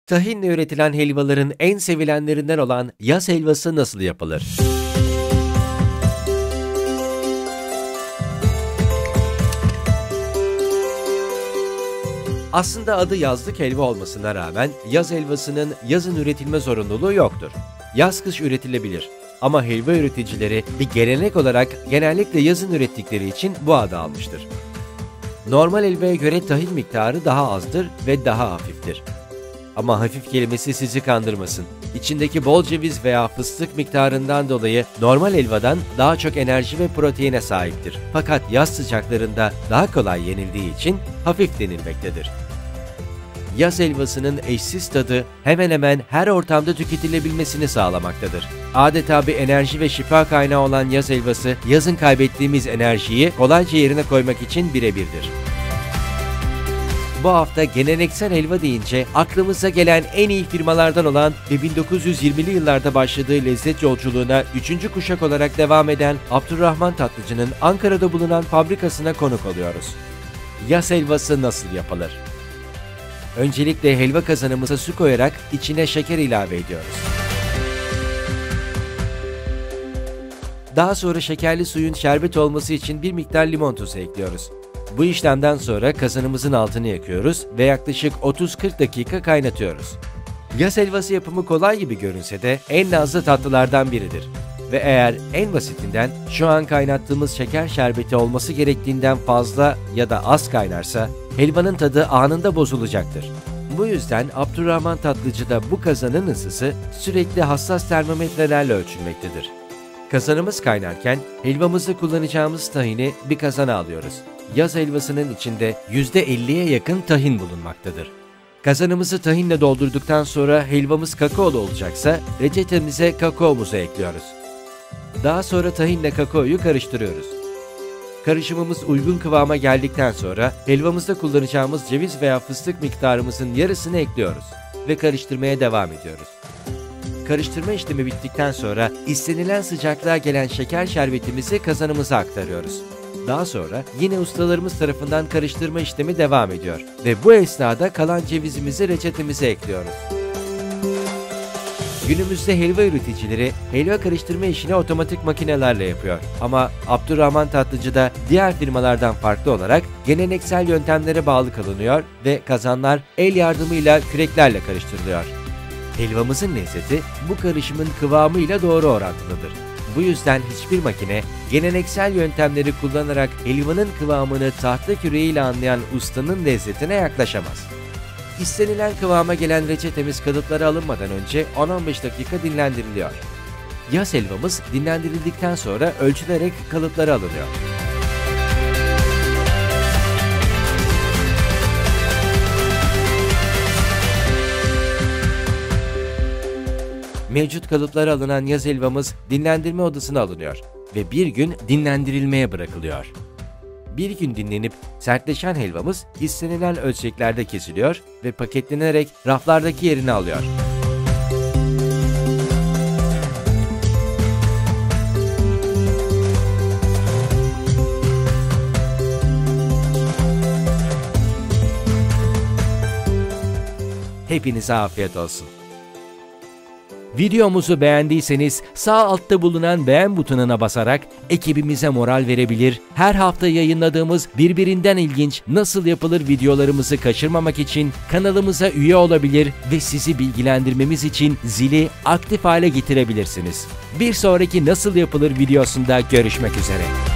Tahinle üretilen helvaların en sevilenlerinden olan yaz helvası nasıl yapılır? Aslında adı yazlık helva olmasına rağmen yaz helvasının yazın üretilme zorunluluğu yoktur. Yaz-kış üretilebilir. Ama helva üreticileri bir gelenek olarak genellikle yazın ürettikleri için bu adı almıştır. Normal helvaya göre tahin miktarı daha azdır ve daha hafiftir. Ama hafif kelimesi sizi kandırmasın. İçindeki bol ceviz veya fıstık miktarından dolayı normal helvadan daha çok enerji ve proteine sahiptir. Fakat yaz sıcaklarında daha kolay yenildiği için hafif denilmektedir. Yaz helvasının eşsiz tadı hemen hemen her ortamda tüketilebilmesini sağlamaktadır. Adeta bir enerji ve şifa kaynağı olan yaz helvası, yazın kaybettiğimiz enerjiyi kolayca yerine koymak için birebirdir. Bu hafta geleneksel helva deyince aklımıza gelen en iyi firmalardan olan ve 1920'li yıllarda başladığı lezzet yolculuğuna 3. kuşak olarak devam eden Abdurrahman Tatlıcı'nın Ankara'da bulunan fabrikasına konuk oluyoruz. Yaz helvası nasıl yapılır? Öncelikle helva kazanımıza su koyarak içine şeker ilave ediyoruz. Daha sonra şekerli suyun şerbet olması için bir miktar limon tuzu ekliyoruz. Bu işlemden sonra kazanımızın altını yakıyoruz ve yaklaşık 30-40 dakika kaynatıyoruz. Yaz helvası yapımı kolay gibi görünse de en nazlı tatlılardan biridir. Ve eğer en basitinden şu an kaynattığımız şeker şerbeti olması gerektiğinden fazla ya da az kaynarsa helvanın tadı anında bozulacaktır. Bu yüzden Abdurrahman Tatlıcı'da bu kazanın ısısı sürekli hassas termometrelerle ölçülmektedir. Kazanımız kaynarken helvamızda kullanacağımız tahini bir kazana alıyoruz. Yaz helvasının içinde %50'ye yakın tahin bulunmaktadır. Kazanımızı tahinle doldurduktan sonra helvamız kakaolu olacaksa reçetemize kakaomuzu ekliyoruz. Daha sonra tahinle kakaoyu karıştırıyoruz. Karışımımız uygun kıvama geldikten sonra helvamızda kullanacağımız ceviz veya fıstık miktarımızın yarısını ekliyoruz ve karıştırmaya devam ediyoruz. Karıştırma işlemi bittikten sonra istenilen sıcaklığa gelen şeker şerbetimizi kazanımıza aktarıyoruz. Daha sonra yine ustalarımız tarafından karıştırma işlemi devam ediyor ve bu esnada kalan cevizimizi reçetemize ekliyoruz. Günümüzde helva üreticileri helva karıştırma işini otomatik makinelerle yapıyor. Ama Abdurrahman Tatlıcı'da diğer firmalardan farklı olarak geleneksel yöntemlere bağlı kalınıyor ve kazanlar el yardımıyla küreklerle karıştırılıyor. Helvamızın lezzeti bu karışımın kıvamıyla doğru orantılıdır. Bu yüzden hiçbir makine geleneksel yöntemleri kullanarak helvanın kıvamını tahta küreğiyle anlayan ustanın lezzetine yaklaşamaz. İstenilen kıvama gelen reçetemiz kalıplara alınmadan önce 10-15 dakika dinlendiriliyor. Yaz helvamız dinlendirildikten sonra ölçülerek kalıplara alınıyor. Mevcut kalıplara alınan yaz helvamız dinlendirme odasına alınıyor ve bir gün dinlendirilmeye bırakılıyor. Bir gün dinlenip sertleşen helvamız istenilen ölçeklerde kesiliyor ve paketlenerek raflardaki yerini alıyor. Hepinize afiyet olsun. Videomuzu beğendiyseniz sağ altta bulunan beğen butonuna basarak ekibimize moral verebilir, her hafta yayınladığımız birbirinden ilginç nasıl yapılır videolarımızı kaçırmamak için kanalımıza üye olabilir ve sizi bilgilendirmemiz için zili aktif hale getirebilirsiniz. Bir sonraki nasıl yapılır videosunda görüşmek üzere.